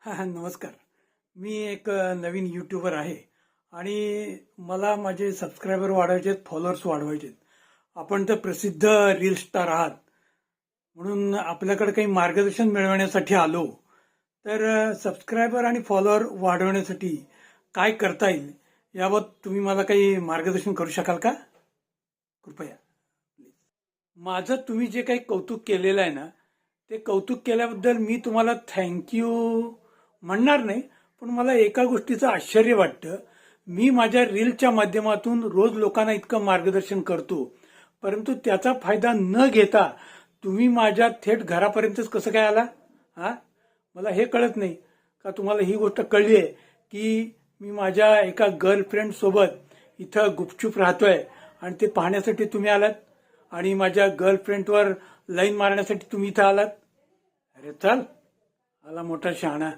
हा नमस्कार. मी एक नवीन यूट्यूबर आहे आणि मला माझे सबस्क्रायबर वाढवायचे आहेत, फॉलोअर्स वाढवायचे आहेत. आपण तर प्रसिद्ध रील स्टार आहात, म्हणून आपल्याकडे काही मार्गदर्शन मिळवण्यासाठी आलो. तर सबस्क्रायबर आणि फॉलोअर वाढवण्यासाठी काय करता येईल याबाबत तुम्ही मला काही मार्गदर्शन करू शकाल का? कृपया. माझं तुम्ही जे काही कौतुक केलेलं आहे ना, ते कौतुक केल्याबद्दल मी तुम्हाला थँक्यू म्हणणार नाही, पण मला एका गोष्टीचं आश्चर्य वाटतं. मी माझ्या रीलच्या माध्यमातून रोज लोकांना इतकं मार्गदर्शन करतो, परंतु त्याचा फायदा न घेता तुम्ही माझ्या थेट घरापर्यंतच कसं काय आला? हा, मला हे कळत नाही का तुम्हाला ही गोष्ट कळली आहे की मी माझ्या एका गर्लफ्रेंड सोबत इथं गुपचूप राहतोय आणि ते पाहण्यासाठी तुम्ही आलात आणि माझ्या गर्लफ्रेंडवर लाईन मारण्यासाठी तुम्ही इथं आलात? अरे चल, आला मोठा शहाणा.